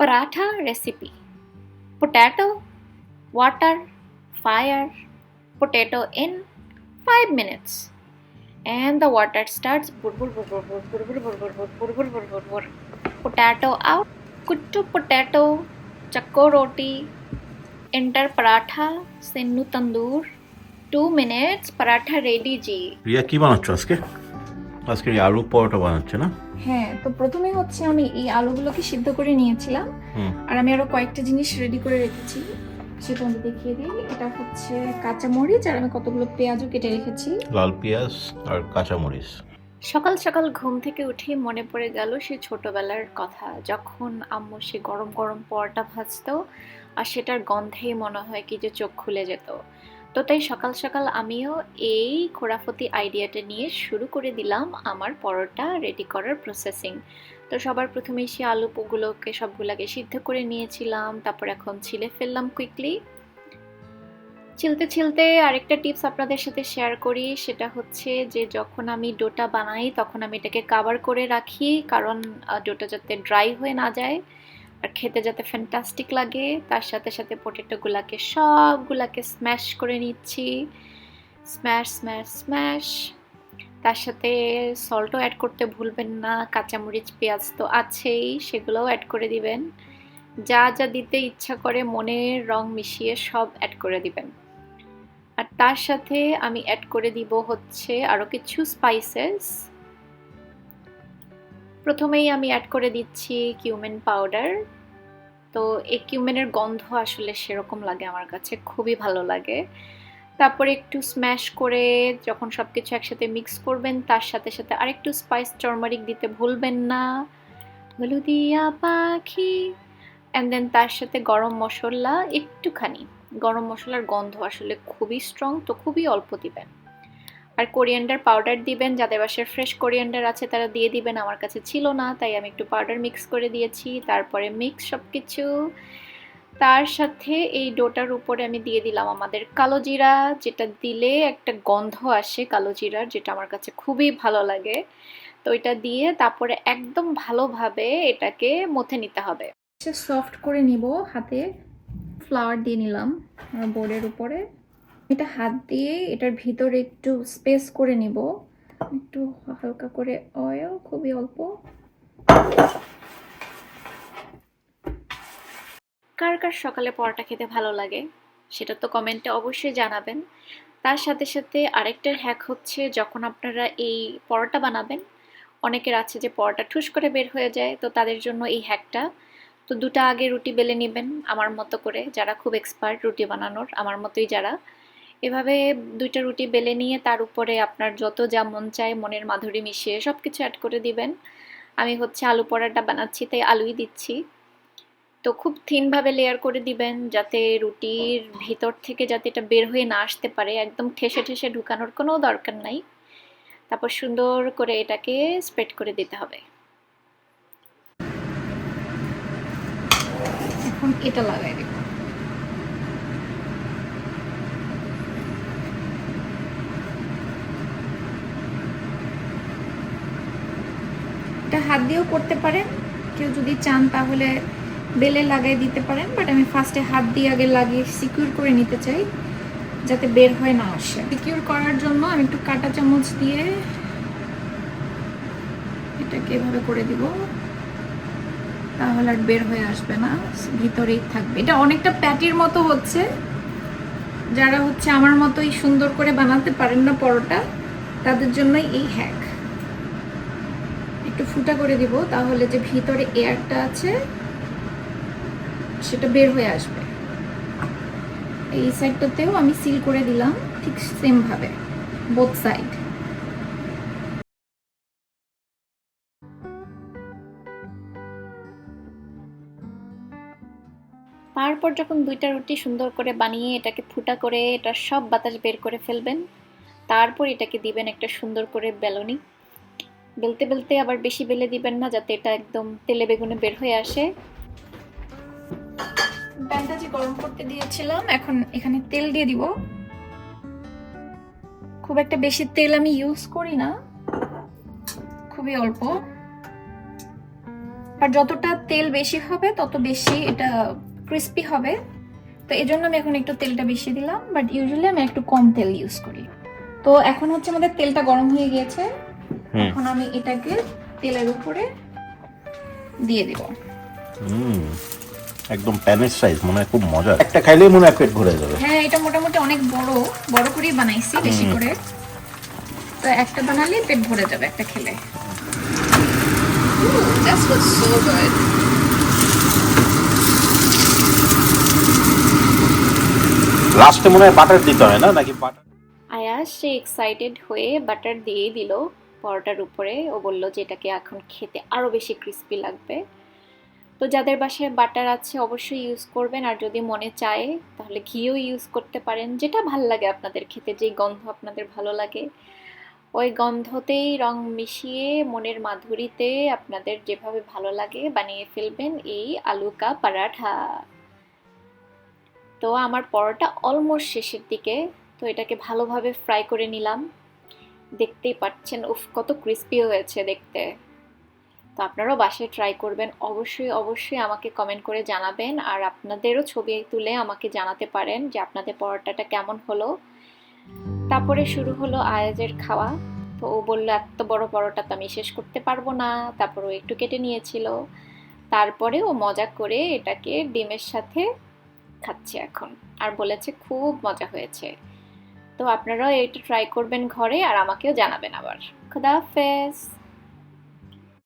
Paratha recipe. Potato, water, fire, potato in 5 minutes. And the water starts potato out. Kuttu potato, chakko roti, enter paratha, sennu tandoor. 2 minutes, paratha ready ji. Riya কি বানাচ্ছ আজকে? আজকে আলু পরোটা বানাচ্ছে না? হ্যাঁ, তো প্রথমে হচ্ছে আমি এই আলুগুলোকে সিদ্ধ করে নিয়েছিলাম আর আমি আরো কয়েকটা জিনিস রেডি করে রেখেছি, সেটা আমি দেখিয়ে দিই। এটা হচ্ছে কাঁচা মরিচ আর আমি কতগুলো পেঁয়াজও কেটে রেখেছি, লাল পেঁয়াজ আর কাঁচা মরিচ। সকাল সকাল ঘুম থেকে উঠে মনে পড়ে গেল সেই ছোটবেলার কথা, যখন আম্মু সে গরম গরম পরোটা ভাজতো আর সেটার গন্ধেই মনে হয় কি যে চোখ খুলে যেত। তো তাই সকাল সকাল আমিও এই খোরাফতি আইডিয়াটা নিয়ে শুরু করে দিলাম আমার পরোটা রেডি করার প্রসেসিং। তো সবার প্রথমে সে আলুগুলোকে সবগুলাকে সিদ্ধ করে নিয়েছিলাম, তারপর এখন ছিলে ফেললাম কুইকলি। ছিলতে ছিলতে আরেকটা টিপস আপনাদের সাথে শেয়ার করি, সেটা হচ্ছে যে যখন আমি ডোটা বানাই তখন আমি এটাকে কাভার করে রাখি, কারণ ডোটা যাতে ড্রাই হয়ে না যায় আর খেতে যাতে ফ্যান্টাস্টিক লাগে। তার সাথে সাথে পটেটোগুলাকে সবগুলাকে স্ম্যাশ করে নিচ্ছি, স্ম্যাশ স্ম্যাশ স্ম্যাশ। তার সাথে সল্টও অ্যাড করতে ভুলবেন না, কাঁচামরিচ পেঁয়াজ তো আছেই, সেগুলোও অ্যাড করে দিবেন। যা যা দিতে ইচ্ছা করে মনের রং মিশিয়ে সব অ্যাড করে দিবেন। আর তার সাথে আমি অ্যাড করে দিব হচ্ছে আরও কিছু স্পাইসেস। প্রথমেই আমি অ্যাড করে দিচ্ছি কিউমিন পাউডার। তো এই কিউমিনের গন্ধ আসলে সেরকম লাগে আমার কাছে, খুবই ভালো লাগে। তারপরে একটু স্ম্যাশ করে যখন সব কিছু একসাথে মিক্স করবেন তার সাথে সাথে আরেকটু স্পাইস টারমারিক দিতে ভুলবেন না, হলুদিয়া পাখি। অ্যান্ড দেন তার সাথে গরম মশলা একটুখানি, গরম মশলার গন্ধ আসলে খুবই স্ট্রং, তো খুবই অল্প দিবেন। আর কোরিয়ান্ডার পাউডার দিবেন, যাদের বাসায় ফ্রেশ কোরিয়ান্ডার আছে তারা দিয়ে দিবেন, আমার কাছে ছিল না তাই আমি একটু পাউডার মিক্স করে দিয়েছি। তারপরে মিক্স সব কিছু। তার সাথে এই ডোটার উপরে আমি দিয়ে দিলাম আমাদের কালো জিরা, যেটা দিলে একটা গন্ধ আসে কালো জিরার, যেটা আমার কাছে খুবই ভালো লাগে। তো এটা দিয়ে তারপরে একদম ভালোভাবে এটাকে মথে নিতে হবে, সফট করে নিব হাতে। ফ্লাওয়ার দিয়ে নিলাম বোর্ডের উপরে, এটা হাত দিয়ে এটার ভিতরে একটু স্পেস করে নিব, একটু হালকা করে অয়েল, খুবই অল্প। কার কার সকালে পরোটা খেতে ভালো লাগে সেটা তো কমেন্টে অবশ্যই জানাবেন। তার সাথে সাথে আরেকটা হ্যাক হচ্ছে, যখন আপনারা এই পরোটা বানাবেন, অনেকের আছে যে পরোটা ঠুস করে বের হয়ে যায়, তো তাদের জন্য এই হ্যাকটা। তো দুটা আগে রুটি বেলে নেবেন আমার মতো করে, যারা খুব এক্সপার্ট রুটি বানানোর, আমার মতোই যারা, এভাবে দুইটা রুটি বেলে নিয়ে তার উপরে আপনার যত যা মন চায় মনের মাধুরী মিশিয়ে সব কিছু অ্যাড করে দিবেন। আমি হচ্ছে আলু পরোটা বানাচ্ছি তাই আলুই দিচ্ছি। তো খুব থিনভাবে লেয়ার করে দিবেন, যাতে রুটির ভিতর থেকে যাতে এটা বের হয়ে না আসতে পারে, একদম ঠেসে ঠেসে ঢুকানোর কোনো দরকার নাই। তারপর সুন্দর করে এটাকে স্প্রেড করে দিতে হবে। এখন এটা লাগাই দেব। এটা হাত দিয়েও করতে পারেন, কেউ যদি চান তাহলে বেলে লাগাই দিতে পারেন, বাট আমি ফার্স্টে হাত দিয়ে আগে লাগিয়ে সিকিউর করে নিতে চাই যাতে বের হয়ে না আসে। সিকিউর করার জন্য আমি একটু কাঁটা চামচ দিয়ে এটাকে এভাবে করে দিব, তাহলে আর বের হয়ে আসবে না, ভিতরেই থাকবে। এটা অনেকটা প্যাটির মতো হচ্ছে, যারা হচ্ছে আমার মতোই সুন্দর করে বানাতে পারেন না পরোটা তাদের জন্যই এই হ্যাক। একটু ফুটা করে দিব, তাহলে যে ভিতরে এয়ারটা আছে সেটা বের হয়ে আসবে। এই সাইডটাতেও আমি সিল করে দিলাম ঠিক সেম ভাবে, বোথ সাইড। তারপর যখন দুইটা রুটি সুন্দর করে বানিয়ে এটাকে ফুটা করে এটা সব বাতাস বের করে ফেলবেন, তারপর এটাকে দিবেন একটা সুন্দর করে বেলনি। বেলতে বেলতে আবার বেশি বেলে দিবেন না, যাতে এটা একদম তেলে বেগুনে বের হয়ে আসে। প্যানটা যে গরম করতে দিয়েছিলাম, এখন এখানে তেল দিয়ে দিব। খুব একটা বেশি তেল আমি ইউজ করি না, খুবই অল্প। আর যতটা তেল বেশি হবে তত বেশি এটা ক্রিস্পি হবে। তো এই জন্য আমি এখন একটু তেলটা বেশি দিলাম, বাট ইউজুয়ালি আমি একটু কম তেল ইউজ করি। তো এখন হচ্ছে আমাদের তেলটা গরম হয়ে গিয়েছে, এখন আমি এটাকে তেলের উপরে দিয়ে দিব। একদম প্যানের সাইজ, মনে হয় খুব মজা, একটা খাইলেই মনে হয় পেট ভরে যাবে। হ্যাঁ, এটা মোটামুটি অনেক বড় বড় করেই বানাইছি, বেশি করে। তো একটা বানালেই পেট ভরে যাবে একটা খেলে। That was so good. লাস্টে মনে হয় বাটার দিতে হয় না, নাকি বাটার? আয়াস সে এক্সাইটেড হয়ে বাটার দিয়ে দিল পরোটার উপরে। ও বলল যে এটাকে এখন খেতে আরও বেশি ক্রিস্পি লাগবে। তো যাদের বাসায় বাটার আছে অবশ্যই ইউজ করবেন, আর যদি মনে চায় তাহলে ঘিও ইউজ করতে পারেন, যেটা ভাল লাগে আপনাদের খেতে, যেই গন্ধ আপনাদের ভালো লাগে ওই গন্ধতেই রং মিশিয়ে মনের মাধুরীতে আপনাদের যেভাবে ভালো লাগে বানিয়ে ফেলবেন এই আলু কা পরাঠা। তো আমার পরোটা অলমোস্ট শেষের দিকে, তো এটাকে ভালোভাবে ফ্রাই করে নিলাম। দেখতেই পাচ্ছেন উফ কত ক্রিস্পি হয়েছে দেখতে। তো আপনারাও বাসায় ট্রাই করবেন, অবশ্যই অবশ্যই আমাকে কমেন্ট করে জানাবেন, আর আপনাদেরও ছবি তুলে আমাকে জানাতে পারেন যে আপনাদের পরোটাটা কেমন হলো। তারপরে শুরু হলো আয়াজের খাওয়া। তো ও বললো এত বড় পরোটা তো আমি শেষ করতে পারবো না, তারপর ও একটু কেটে নিয়েছিল। তারপরে ও মজা করে এটাকে ডিমের সাথে খাচ্ছে এখন, আর বলেছে খুব মজা হয়েছে। তো আপনারাও এটা ট্রাই করবেন ঘরে, আর আমাকেও জানাবেন আবার। খুদা হাফেজ।